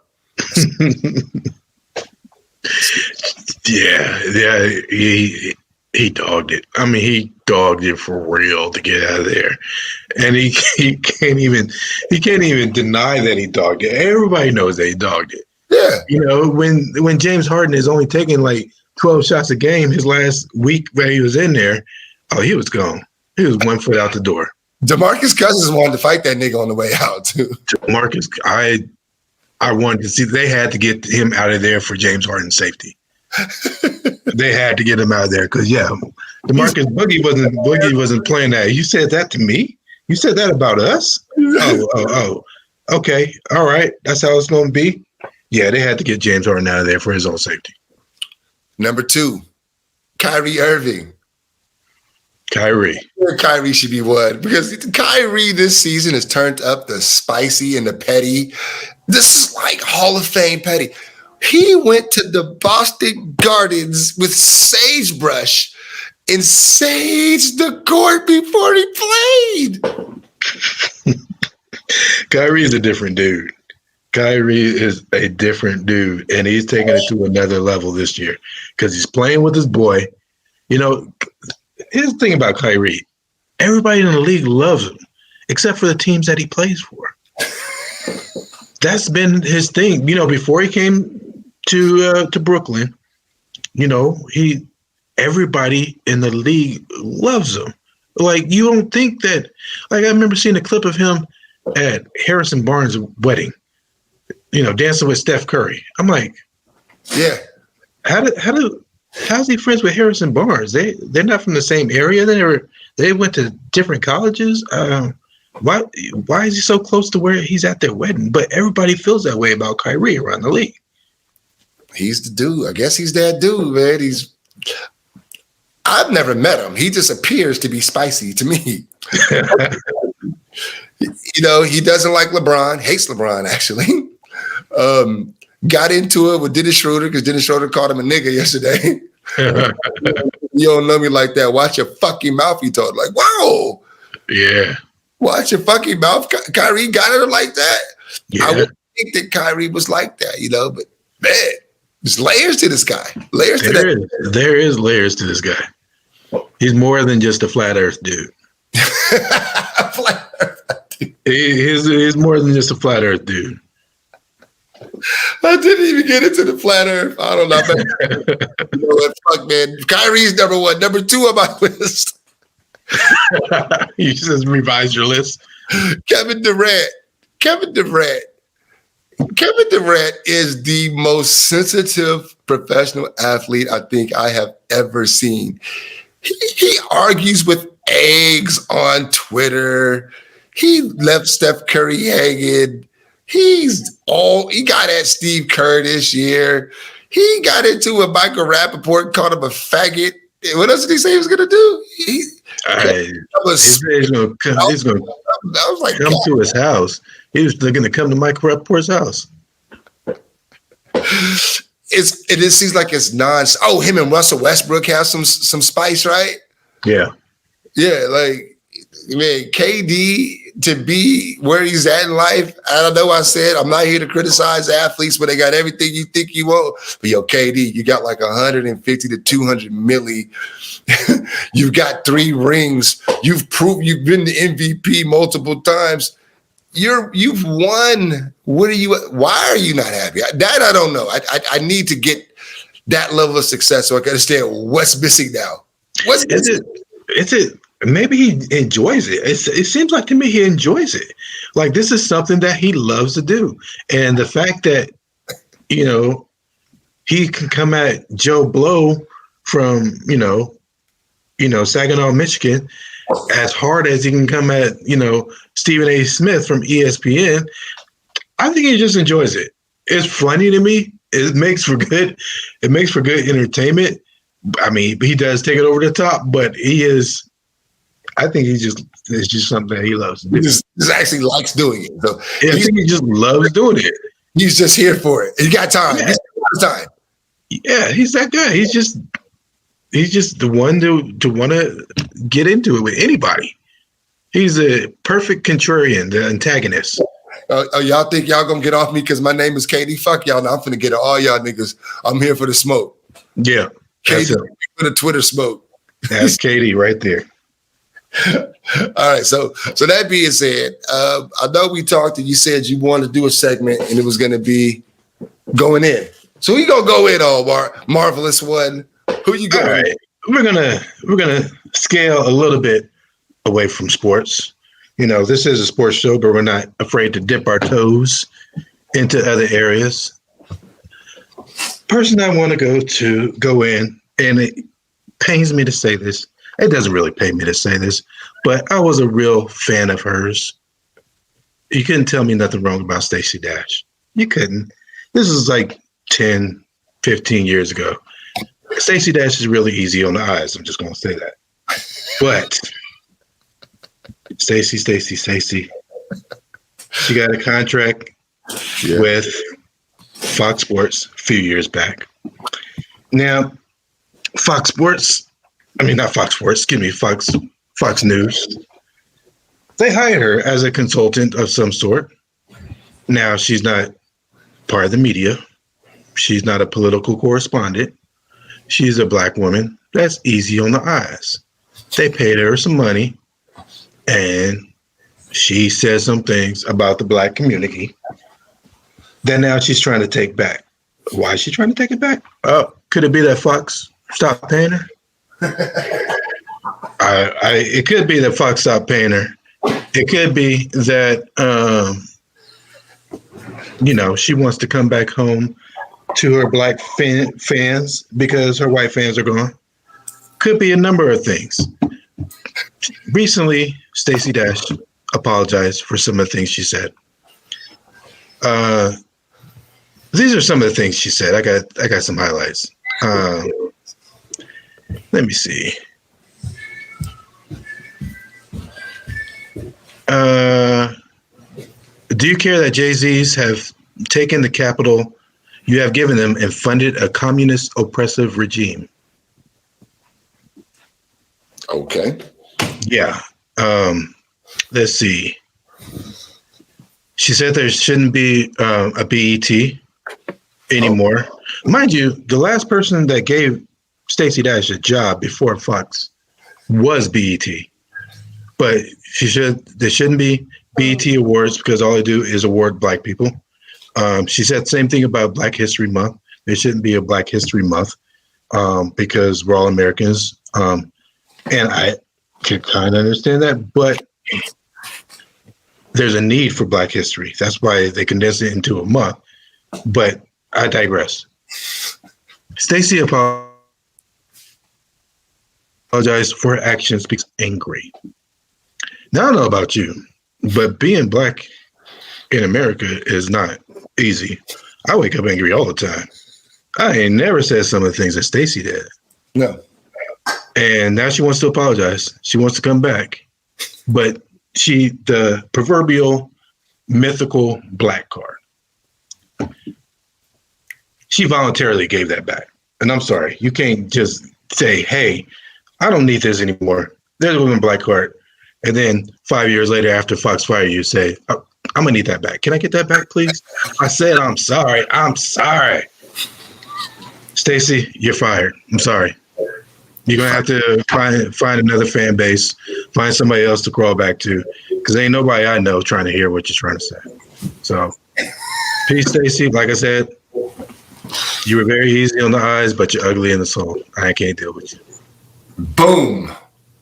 Yeah, he dogged it. I mean, he dogged it for real to get out of there, and he can't even deny that he dogged it. Everybody knows that he dogged it. Yeah, when James Harden is only taking like 12 shots a game, his last week where he was in there, he was gone. He was 1 foot out the door. DeMarcus Cousins wanted to fight that nigga on the way out too. DeMarcus, I wanted to see. They had to get him out of there for James Harden's safety. They had to get him out of there because DeMarcus Boogie wasn't playing that. You said that to me? You said that about us? Oh. Okay, all right. That's how it's going to be. Yeah, they had to get James Harden out of there for his own safety. Number 2, Kyrie Irving. Kyrie should be one because Kyrie this season has turned up the spicy and the petty. This is like Hall of Fame petty. He went to the Boston Gardens with sagebrush and saged the court before he played. Kyrie is a different dude. Kyrie is a different dude, and he's taking it to another level this year because he's playing with his boy. Here's the thing about Kyrie. Everybody in the league loves him, except for the teams that he plays for. That's been his thing. Before he came to Brooklyn, everybody in the league loves him. Like, you don't think that, like, I remember seeing a clip of him at Harrison Barnes' wedding, dancing with Steph Curry. I'm like, yeah, how's he friends with Harrison Barnes? They're not from the same area. They went to different colleges. Why is he so close to where he's at their wedding? But everybody feels that way about Kyrie around the league. He's the dude. I guess he's that dude, man. I've never met him. He just appears to be spicy to me. He doesn't like LeBron, hates LeBron, actually. Got into it with Dennis Schroeder because Dennis Schroeder called him a nigga yesterday. You don't know me like that. Watch your fucking mouth, he told him. Like, whoa. Yeah. Watch your fucking mouth. Kyrie got her like that. Yeah. I wouldn't think that Kyrie was like that, but man, there's layers to this guy. There is layers to this guy. He's more than just a flat earth dude. Flat earth dude. He's more than just a flat earth dude. I didn't even get into the flat earth. I don't know. Fuck, man. Kyrie's number 1. Number 2 on my list. You just revised your list. Kevin Durant is the most sensitive professional athlete I think I have ever seen. He argues with eggs on Twitter. He left Steph Curry hanging. He got at Steve Kerr this year. He got into a Michael Rappaport, called him a faggot. What else did he say he was going to do? He's going to come to his house. He was looking to come to Michael Rappaport's house. It seems like it's him and Russell Westbrook have some spice, right? Yeah. Yeah, like, man, KD to be where he's at in life. I don't know. I said I'm not here to criticize athletes, but they got everything you think you want. But KD, you got like 150 to 200 milli. You've got 3 rings. You've proved you've been the MVP multiple times. You've won. Why are you not happy? That I don't know. I need to get that level of success so I can understand what's missing now. What's missing? Maybe he enjoys it. It seems like to me he enjoys it. Like, this is something that he loves to do. And the fact that, he can come at Joe Blow from, Saginaw, Michigan, as hard as he can come at, Stephen A. Smith from ESPN. I think he just enjoys it. It's funny to me. It makes for good entertainment. I mean, he does take it over the top, but I think it's just something that he loves to do. He just actually likes doing it. So I think he just loves doing it. He's just here for it. He got time. Yeah. He's got time. Yeah, he's that guy. He's just the one to want to get into it with anybody. He's a perfect contrarian, the antagonist. Y'all think y'all gonna get off me because my name is Katie? Fuck y'all. Now I'm finna get all y'all niggas. I'm here for the smoke. Yeah. Katie for the Twitter smoke. That's Katie right there. All right. So that being said, I know we talked and you said you wanted to do a segment and it was gonna be going in. So we gonna go in on Marvelous One. Who you going? All right. We're gonna scale a little bit away from sports. You know, this is a sports show, but we're not afraid to dip our toes into other areas. Person I want to go in, and it pains me to say this. It doesn't really pain me to say this, but I was a real fan of hers. You couldn't tell me nothing wrong about Stacey Dash. You couldn't. This is like 10, 15 years ago. Stacey Dash is really easy on the eyes. I'm just going to say that. But Stacey. She got a contract with Fox Sports a few years back. Now, Fox News. They hired her as a consultant of some sort. Now, she's not part of the media. She's not a political correspondent. She's a black woman. That's easy on the eyes. They paid her some money, and she said some things about the black community that now she's trying to take back. Why is she trying to take it back? Could it be that Fox stopped paying her? It could be that Fox stopped paying her. It could be that, she wants to come back home to her black fans because her white fans are gone. Could be a number of things. Recently, Stacey Dash apologized for some of the things she said. These are some of the things she said. I got some highlights. Let me see. Do you care that Jay-Z's have taken the capital you have given them and funded a communist oppressive regime? Okay. Yeah. Let's see. She said there shouldn't be a BET anymore. Mind you, the last person that gave Stacey Dash a job before Fox was BET. But there shouldn't be BET awards because all they do is award black people. She said the same thing about Black History Month. There shouldn't be a Black History Month because we're all Americans. And I can kind of understand that, but there's a need for Black history. That's why they condensed it into a month. But I digress. Stacey apologized for her actions because angry. Now, I don't know about you, but being black in America is not easy. I wake up angry all the time. I ain't never said some of the things that Stacey did. No. And now she wants to apologize. She wants to come back. But the proverbial mythical black card, she voluntarily gave that back. And I'm sorry, you can't just say, hey, I don't need this anymore. There's a woman black card. And then 5 years later, after Fox fired you, say, I'm going to need that back. Can I get that back, please? I said, I'm sorry. Stacey, you're fired. I'm sorry. You're going to have to find another fan base, find somebody else to crawl back to, because ain't nobody I know trying to hear what you're trying to say. So, peace, Stacey. Like I said, you were very easy on the eyes, but you're ugly in the soul. I can't deal with you. Boom.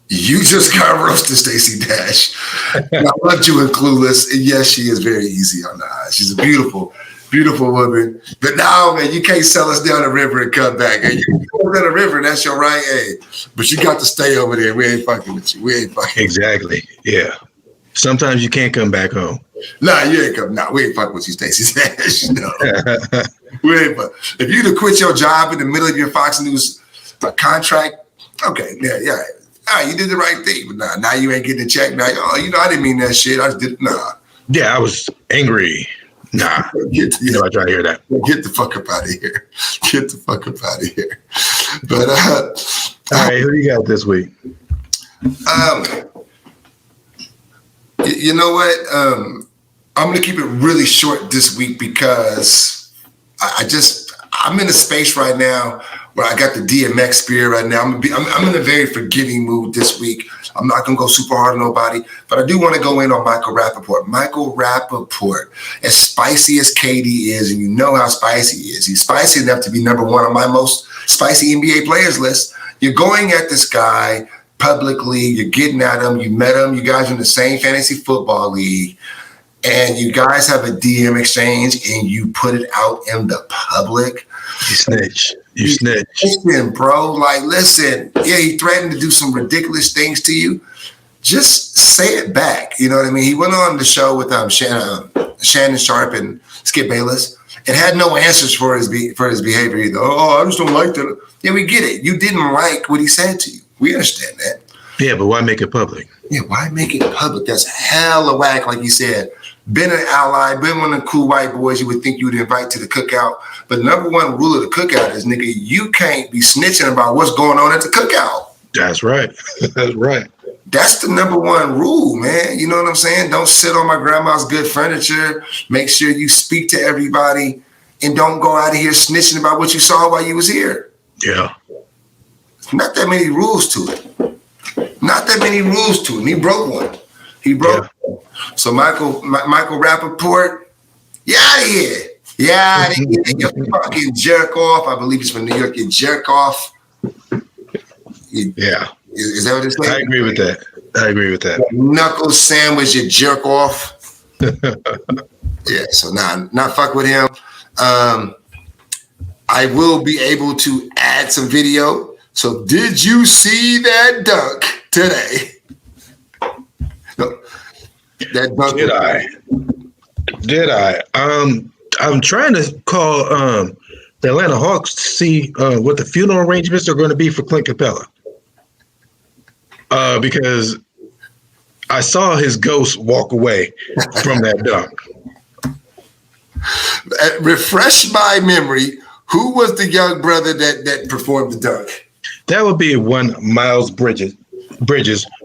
You just got roasted, Stacey Dash. I loved you in Clueless. And yes, she is very easy on the eyes. She's a beautiful, beautiful woman. But now, man, you can't sell us down the river and come back. Hey, you go down the river, that's your right. Hey, but you got to stay over there. We ain't fucking with you. We ain't fucking. Exactly. Yeah. Sometimes you can't come back home. Nah, you ain't come. Nah, we ain't fucking with you, Stacey Dash. No. We ain't. If you'd have quit your job in the middle of your Fox News contract, okay, yeah. All right, you did the right thing, but now you ain't getting a check. Now, I didn't mean that shit. I just did Yeah, I was angry. I try to hear that. Get the fuck up out of here. Get the fuck up out of here. But all right, who you got this week? You know what? I'm going to keep it really short this week because I'm in a space right now where I got the DMX spirit right now. I'm in a very forgiving mood this week. I'm not going to go super hard on nobody, but I do want to go in on Michael Rappaport. Michael Rappaport, as spicy as KD is, and you know how spicy he is, he's spicy enough to be number one on my most spicy NBA players list. You're going at this guy publicly. You're getting at him. You met him. You guys are in the same fantasy football league. And you guys have a DM exchange and you put it out in the public. You snitch. You snitch. Listen, bro. Like, listen. Yeah, he threatened to do some ridiculous things to you. Just say it back. You know what I mean? He went on the show with Shannon Sharp and Skip Bayless and had no answers for his behavior either. Oh, I just don't like that. Yeah, we get it. You didn't like what he said to you. We understand that. Yeah, but why make it public? Yeah, why make it public? That's hella whack, like you said. Been an ally, been one of the cool white boys you would think you would invite to the cookout. But number one rule of the cookout is, nigga, you can't be snitching about what's going on at the cookout. That's right. That's right. That's the number one rule, man. You know what I'm saying? Don't sit on my grandma's good furniture. Make sure you speak to everybody and don't go out of here snitching about what you saw while you was here. Yeah. Not that many rules to it. Not that many rules to it. And he broke one. He broke one. So Michael Rappaport, you out of here. Yeah, you fucking jerk off. I believe he's from New York. You jerk off. Yeah. Is that what it's like? I agree with that. Knuckle sandwich, you jerk off. Yeah, so not fuck with him. I will be able to add some video. So did you see that dunk today? No. That dunk. Did I? I'm trying to call the Atlanta Hawks to see what the funeral arrangements are going to be for Clint Capella. Because I saw his ghost walk away from that dunk. Refresh my memory. Who was the young brother that performed the dunk? That would be one Miles Bridges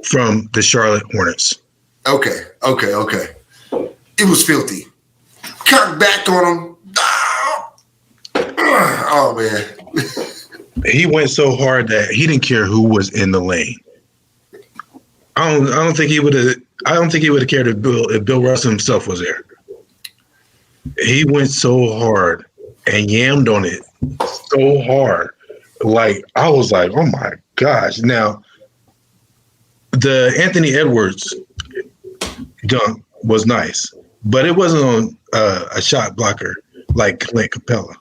from the Charlotte Hornets. Okay. It was filthy. Cock back on him. Oh man. He went so hard that he didn't care who was in the lane. I don't think he would have cared if Bill Russell himself was there. He went so hard and yammed on it so hard. Like, I was like, oh my gosh. Now, the Anthony Edwards dunk was nice, but it wasn't on a shot blocker like Clint Capella.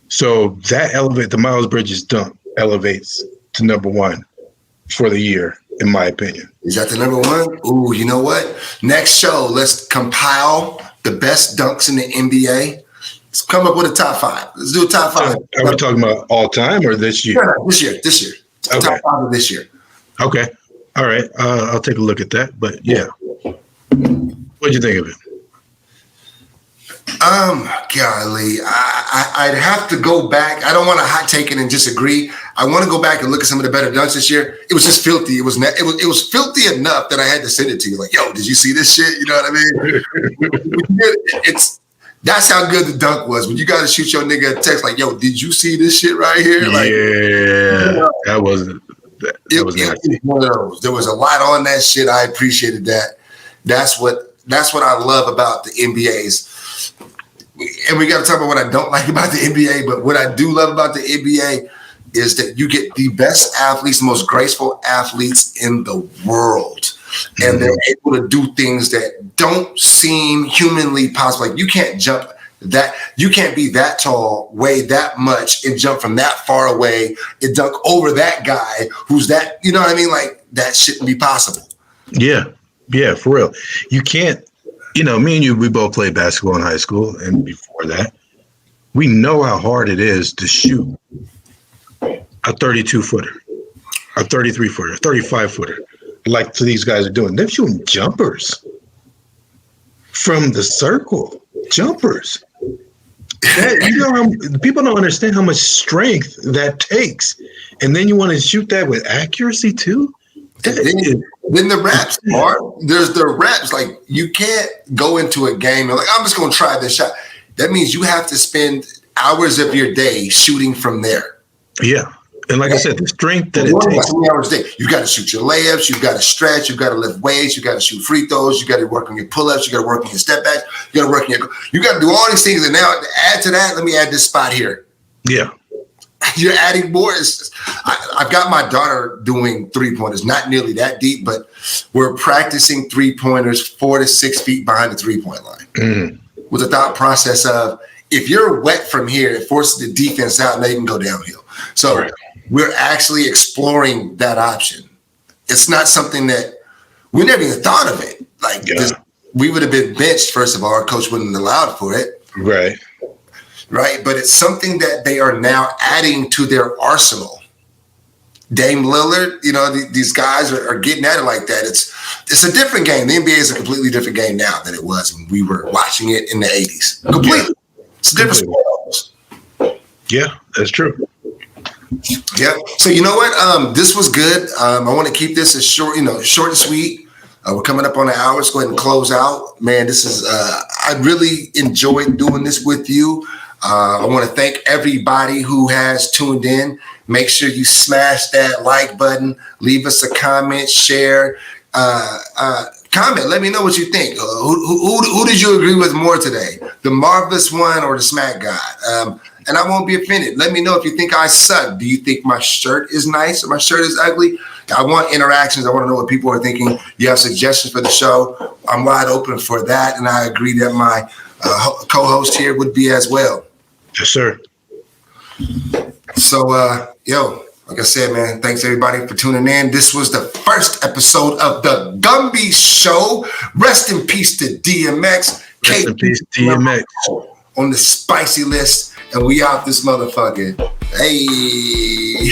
So the Miles Bridges dunk elevates to number one for the year, in my opinion. Is that the number one? Ooh, you know what? Next show, let's compile the best dunks in the NBA. Let's come up with a top five. Let's do a top five. Are we talking about all time or this year? No, this year. Okay. Top five of this year. Okay. All right. I'll take a look at that. But yeah. What'd you think of it? Golly, I'd have to go back. I don't want to hot take it and disagree. I want to go back and look at some of the better dunks this year. It was just filthy. It was filthy enough that I had to send it to you. Like, yo, did you see this shit? You know what I mean? That's how good the dunk was. When you got to shoot your nigga a text like, yo, did you see this shit right here? Like, yeah, that was nasty. One of those. There was a lot on that shit. I appreciated that. That's what I love about the NBA's. And we got to talk about what I don't like about the NBA, but what I do love about the NBA is that you get the best athletes, the most graceful athletes in the world. And they're able to do things that don't seem humanly possible. Like, you can't jump that, you can't be that tall, weigh that much, and jump from that far away and dunk over that guy who's that, you know what I mean? Like, that shouldn't be possible. Yeah, for real. You can't, me and you, we both played basketball in high school, and before that, we know how hard it is to shoot a 32-footer, a 33-footer, a 35-footer, like these guys are doing. They're shooting jumpers from the circle, jumpers. People don't understand how much strength that takes, and then you want to shoot that with accuracy too. Then the reps, Mark. There's the reps. Like, you can't go into a game and like, I'm just going to try this shot. That means you have to spend hours of your day shooting from there. Yeah. And like I said, the strength that it takes. 20 hours a day. You got to shoot your layups. You got to stretch. You got to lift weights. You got to shoot free throws. You got to work on your pull-ups. You got to work on your step backs. You got to work on you got to do all these things. And now to add to that, let me add this spot here. Yeah. You're adding more. I've got my daughter doing 3-pointers, not nearly that deep, but we're practicing 3-pointers 4 to 6 feet behind the 3-point line with the thought process of, if you're wet from here, it forces the defense out and they can go downhill. So we're actually exploring that option. It's not something that we never even thought of it. Like, we would have been benched, first of all. Our coach wouldn't have allowed for it. Right. But it's something that they are now adding to their arsenal. Dame Lillard, these guys are getting at it like that. It's a different game. The NBA is a completely different game now than it was when we were watching it in the 80s. Completely. Yeah. It's a different sport. Yeah, that's true. Yeah. So you know what? This was good. I want to keep this as short and sweet. We're coming up on an hour. Let's go ahead and close out. Man, this is I really enjoyed doing this with you. I want to thank everybody who has tuned in. Make sure you smash that like button. Leave us a comment, share. Comment. Let me know what you think. Who did you agree with more today? The Marvelous one or the Smack God? And I won't be offended. Let me know if you think I suck. Do you think my shirt is nice or my shirt is ugly? I want interactions. I want to know what people are thinking. You have suggestions for the show. I'm wide open for that. And I agree that my co-host here would be as well. Yes, sir. So, like I said, man, thanks everybody for tuning in. This was the first episode of the Gumby Show. Rest in peace to DMX. Rest in peace, DMX. On the spicy list. And we out this motherfucker. Hey.